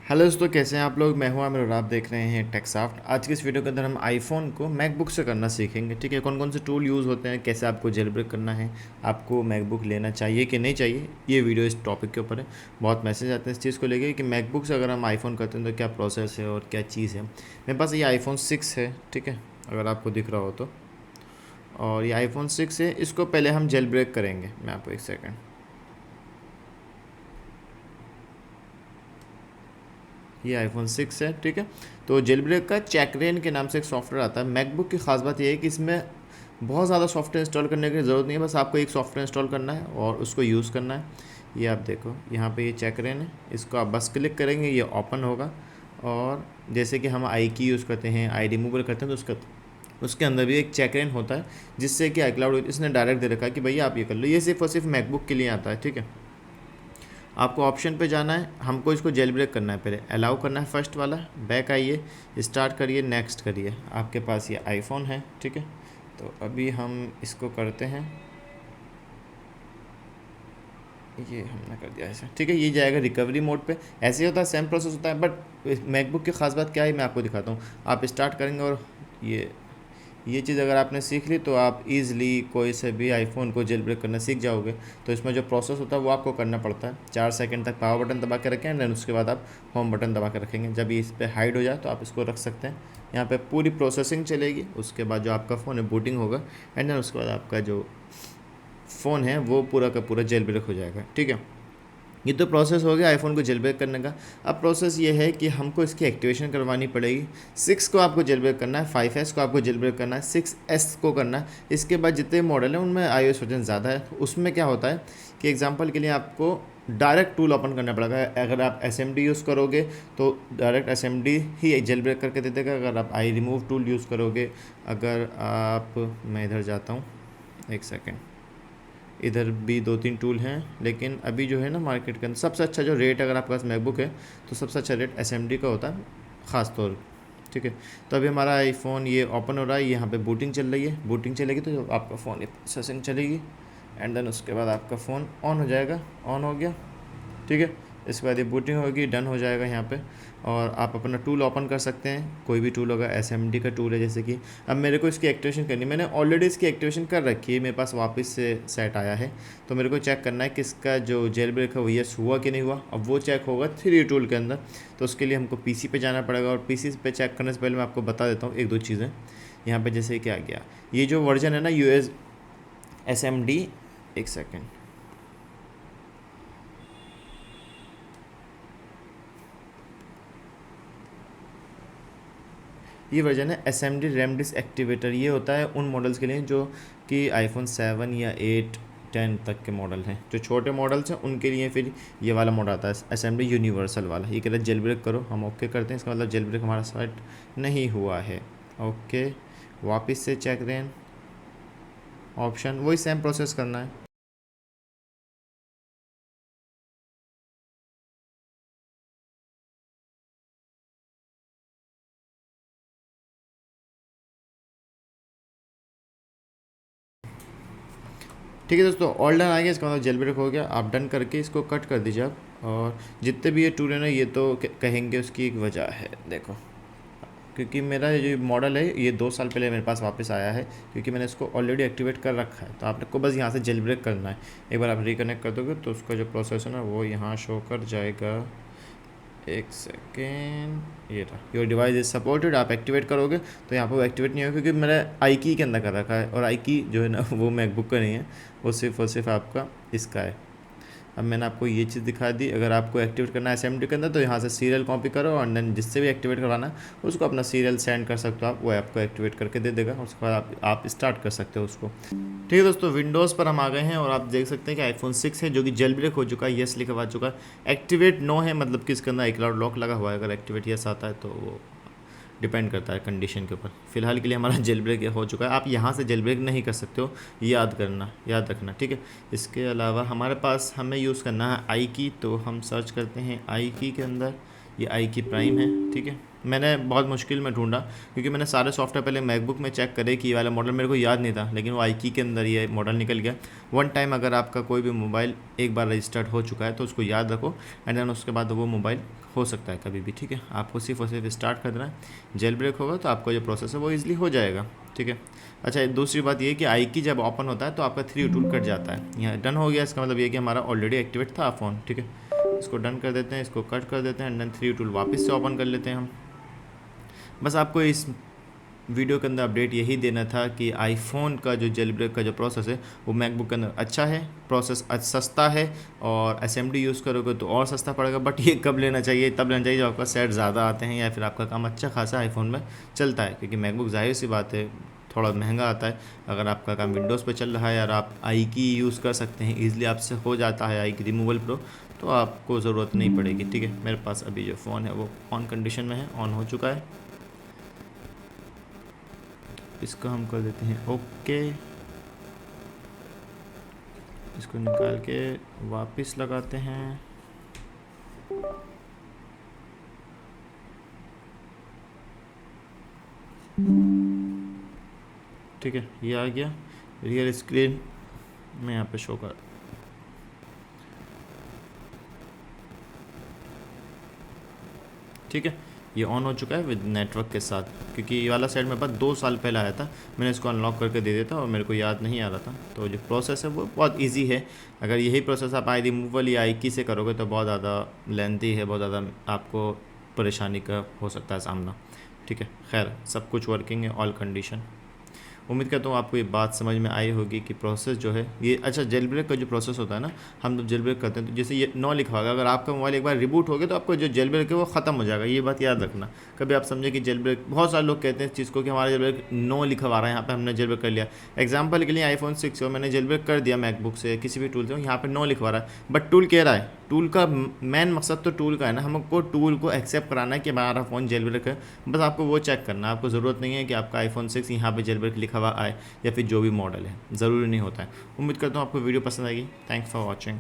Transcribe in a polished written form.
Hello दोस्तों, कैसे हैं आप लोग। मैं हूं आमिर और आप देख रहे हैं टेकसॉफ्ट। आज की इस वीडियो के अंदर हम आईफोन को मैकबुक से करना सीखेंगे। ठीक है, कौन कौन से टूल यूज़ होते हैं, कैसे आपको जेल ब्रेक करना है, आपको मैकबुक लेना चाहिए कि नहीं चाहिए। ये वीडियो इस टॉपिक के ऊपर है। बहुत मैसेज आते हैं इस चीज़ को लेके कि मैकबुक से अगर हम आईफोन करते हैं तो क्या प्रोसेस है और क्या चीज़ है। मेरे पास ये आईफोन 6 है, ठीक है, अगर आपको दिख रहा हो तो। और ये आईफोन 6 है, इसको पहले हम जेल ब्रेक करेंगे। मैं आपको एक सेकेंड, ये आईफोन 6 है, ठीक है। तो जेल ब्रेक का चैकरेन के नाम से एक सॉफ्टवेयर आता है। मैकबुक की खास बात ये है कि इसमें बहुत ज़्यादा सॉफ्टवेयर इंस्टॉल करने की ज़रूरत नहीं है, बस आपको एक सॉफ्टवेयर इंस्टॉल करना है और उसको यूज़ करना है। ये आप देखो, यहाँ पे ये चैकरेन है, इसको आप बस क्लिक करेंगे, ये ओपन होगा। और जैसे कि हम आई की यूज़ करते हैं, आई रिमूवल करते हैं, तो उसके अंदर भी एक चैकरेन होता है, जिससे कि आईक्लाउड इसने डायरेक्ट दे रखा है कि भैया आप ये कर लो। ये सिर्फ और सिर्फ मैकबुक के लिए आता है, ठीक है। आपको ऑप्शन पे जाना है, हमको इसको जेल ब्रेक करना है। पहले अलाउ करना है फर्स्ट वाला, बैक आइए, स्टार्ट करिए, नेक्स्ट करिए। आपके पास ये आईफोन है, ठीक है। तो अभी हम इसको करते हैं, ये हमने कर दिया ऐसा, ठीक है। ये जाएगा रिकवरी मोड पे। ऐसे ही होता है, सेम प्रोसेस होता है, बट मैकबुक की खास बात क्या है मैं आपको दिखाता हूँ। आप स्टार्ट करेंगे और ये चीज़ अगर आपने सीख ली तो आप ईज़िली कोई से भी आईफोन को जेल ब्रेक करना सीख जाओगे। तो इसमें जो प्रोसेस होता है वो आपको करना पड़ता है। 4 सेकंड तक पावर बटन दबा के रखें, देन उसके बाद आप होम बटन दबा के रखेंगे। जब ये इस पर हाइड हो जाए तो आप इसको रख सकते हैं। यहाँ पे पूरी प्रोसेसिंग चलेगी, उसके बाद जो आपका फ़ोन है बूटिंग होगा, एंड देन उसके बाद आपका जो फ़ोन है वो पूरा का पूरा जेल ब्रेक हो जाएगा, ठीक है। ये तो प्रोसेस हो गया आईफोन को जेल ब्रेक करने का। अब प्रोसेस ये है कि हमको इसकी एक्टिवेशन करवानी पड़ेगी। 6 को आपको जेल ब्रेक करना है, 5S को आपको जेल ब्रेक करना है, 6S को करना है। इसके बाद जितने मॉडल हैं उनमें iOS वर्जन ज़्यादा है। उसमें क्या होता है कि एग्जांपल के लिए आपको डायरेक्ट टूल ओपन करना पड़ेगा। अगर आप SMD यूज़ करोगे तो डायरेक्ट SMD ही जेल ब्रेक करके दे देगा। अगर आप आई रिमूव टूल यूज़ करोगे, अगर आप, मैं इधर जाता हूँ, एक सेकेंड, इधर भी 2-3 टूल हैं, लेकिन अभी जो है ना मार्केट के अंदर सबसे अच्छा जो रेट, अगर आपके पास मैकबुक है तो सबसे अच्छा रेट SMD का होता है ख़ास तौर, ठीक है। तो अभी हमारा आईफोन ये ओपन हो रहा है, यहाँ पे बूटिंग चल रही है। बूटिंग चलेगी तो आपका फ़ोन ये प्रोसेसिंग चलेगी, एंड देन उसके बाद आपका फ़ोन ऑन हो जाएगा। ऑन हो गया, ठीक है। इसके बाद ये बूटिंग होगी, डन हो जाएगा यहाँ पे। और आप अपना टूल ओपन कर सकते हैं, कोई भी टूल होगा। SMD का टूल है, जैसे कि अब मेरे को इसकी एक्टिवेशन करनी है। मैंने ऑलरेडी इसकी एक्टिवेशन कर रखी है, मेरे पास वापस से सेट आया है। तो मेरे को चेक करना है कि इसका जो जेल ब्रेक है वो यस हुआ कि नहीं हुआ। अब वो चेक होगा 3 टूल के अंदर। तो उसके लिए हमको PC पे जाना पड़ेगा, और PC पे चेक करने से पहले मैं आपको बता देता हूँ 1-2 चीज़ें। यहाँ पर जैसे कि आ गया ये जो वर्जन है ना US SMD, एक सेकेंड, ये वर्जन है SMD रैम डिस्क एक्टिवेटर। ये होता है उन मॉडल्स के लिए जो कि आईफोन 7 या 8, 10 तक के मॉडल हैं। जो छोटे मॉडल्स हैं उनके लिए फिर ये वाला मॉडल आता है, SMD यूनिवर्सल वाला। ये कह रहा है जेल ब्रेक करो, हम ओके करते हैं। इसका मतलब जेल ब्रेक हमारा सेट नहीं हुआ है। ओके, वापस से चेक रेन ऑप्शन, वही सेम प्रोसेस करना है। ठीक है दोस्तों, ऑल डन आ गया। इसका मतलब जेल ब्रेक हो गया। आप डन करके इसको कट कर दीजिए आप। और जितने भी ये टूल है ना, ये तो कहेंगे उसकी एक वजह है, देखो। क्योंकि मेरा ये जो मॉडल है ये 2 साल पहले मेरे पास वापस आया है, क्योंकि मैंने इसको ऑलरेडी एक्टिवेट कर रखा है। तो आपको बस यहाँ से जेल ब्रेक करना है। एक बार आप रिकनेक्ट कर दोगे तो उसका जो प्रोसेस है ना वो यहाँ शो कर जाएगा। एक सेकेंड, ये रहा, योर डिवाइस इज सपोर्टेड। आप एक्टिवेट करोगे तो यहाँ पर वो एक्टिवेट नहीं होगा, क्योंकि मैंने आई की के अंदर कर रखा है, और आई की जो है ना वो मैकबुक का नहीं है, वो सिर्फ और सिर्फ आपका इसका है। अब मैंने आपको ये चीज़ दिखा दी। अगर आपको एक्टिवेट करना है SMD के अंदर तो यहाँ से सीरियल कॉपी करो, और देन जिससे भी एक्टिवेट करवाना है उसको अपना सीरियल सेंड कर सकते हो आप, वो आपको एक्टिवेट करके दे देगा। उसके बाद आप स्टार्ट कर सकते हो उसको। ठीक है दोस्तों, विंडोज़ पर हम आ गए हैं और आप देख सकते हैं कि आईफोन 6 है जो कि जेल ब्रेक हो चुका है, येस लिखा आ चुका है। एक्टिवेट नो है, मतलब कि इसके अंदर iCloud लॉक लगा हुआ है। अगर एक्टिवेट येस आता है तो वो डिपेंड करता है कंडीशन के ऊपर। फ़िलहाल के लिए हमारा जेल ब्रेक हो चुका है। आप यहाँ से जेल ब्रेक नहीं कर सकते हो, याद रखना, ठीक है। इसके अलावा हमारे पास हमें यूज़ करना है आई की। तो हम सर्च करते हैं आई की के अंदर, ये आई की प्राइम है, ठीक है। मैंने बहुत मुश्किल में ढूंढा क्योंकि मैंने सारे सॉफ्टवेयर पहले मैकबुक में चेक करे कि ये वाला मॉडल मेरे को याद नहीं था, लेकिन वो आई की के अंदर ये मॉडल निकल गया। वन टाइम अगर आपका कोई भी मोबाइल एक बार रजिस्टर्ड हो चुका है तो उसको याद रखो, एंड देन उसके बाद वो मोबाइल हो सकता है कभी भी, ठीक है। आपको सिर्फ और सिर्फ स्टार्ट कर देना है, जेल ब्रेक होगा तो आपका जो प्रोसेस है वो ईजिली हो जाएगा, ठीक है। अच्छा, दूसरी बात ये कि आई की जब ओपन होता है तो आपका 3 टूल कट जाता है। यहाँ डन हो गया, इसका मतलब ये कि हमारा ऑलरेडी एक्टिवेट था फ़ोन, ठीक है। इसको डन कर देते हैं, इसको कट कर देते हैं, एंड देन 3 टूल वापस से ओपन कर लेते हैं हम। बस आपको इस वीडियो के अंदर अपडेट यही देना था कि आईफोन का जो जेल ब्रेक का जो प्रोसेस है वो मैकबुक के अंदर अच्छा है, प्रोसेस सस्ता है, और एसएमडी यूज़ करोगे तो और सस्ता पड़ेगा। बट ये कब लेना चाहिए? तब लेना चाहिए जब आपका सेट ज़्यादा आते हैं या फिर आपका काम अच्छा खासा आईफोन में चलता है, क्योंकि मैकबुक जाहिर सी बात है थोड़ा महंगा आता है। अगर आपका काम विंडोज़ पे चल रहा है और आप आई की यूज़ कर सकते हैं, ईज़िली आपसे हो जाता है आई की रिमूवल प्रो, तो आपको ज़रूरत नहीं पड़ेगी, ठीक है। मेरे पास अभी जो फ़ोन है वो ऑन कंडीशन में है, ऑन हो चुका है। इसको हम कर देते हैं ओके, इसको निकाल के वापस लगाते हैं। ठीक है, ये आ गया रियल स्क्रीन में, यहाँ पे शो कर, ठीक है। ये ऑन हो चुका है विद नेटवर्क के साथ, क्योंकि ये वाला सेट मेरे पास 2 साल पहले आया था। मैंने इसको अनलॉक करके दे दिया था और मेरे को याद नहीं आ रहा था। तो जो प्रोसेस है वो बहुत इजी है। अगर यही प्रोसेस आप आई रिमूवल या आई की से करोगे तो बहुत ज़्यादा लेंथी है, बहुत ज़्यादा आपको परेशानी का हो सकता है सामना, ठीक है। खैर, सब कुछ वर्किंग है, ऑल कंडीशन। उम्मीद करता हूँ आपको ये बात समझ में आई होगी कि प्रोसेस जो है ये, अच्छा, जेल ब्रेक का जो प्रोसेस होता है ना, हम जब जेल ब्रेक करते हैं तो जैसे ये नो लिखा होगा, अगर आपका मोबाइल एक बार रिबूट हो गया तो आपको जो जेल ब्रेक है वो ख़त्म हो जाएगा। ये बात याद रखना। कभी आप समझे कि जेल ब्रेक, बहुत सारे लोग कहते हैं इस चीज़ को कि हमारा जेल ब्रेक नो लिखा हुआ रहा है, यहाँ पे हमने जेल ब्रेक कर लिया। एग्जाम्पल के लिए आईफोन 6 हो, मैंने जेल ब्रेक कर दिया मैकबुक से, किसी भी टूल से, यहाँ पे नो लिखवा रहा है, बट टूल कह रहा है, टूल का मेन मकसद तो टूल का है ना, हमको टूल को एक्सेप्ट कराना है कि हमारा फ़ोन जेल ब्रेक है। बस आपको वो चेक करना है, आपको ज़रूरत नहीं है कि आपका आईफोन 6 यहाँ पे जेल ब्रेक लिखा हुआ आए या फिर जो भी मॉडल है, ज़रूरी नहीं होता है। उम्मीद करता हूँ आपको वीडियो पसंद आएगी। Thanks for watching.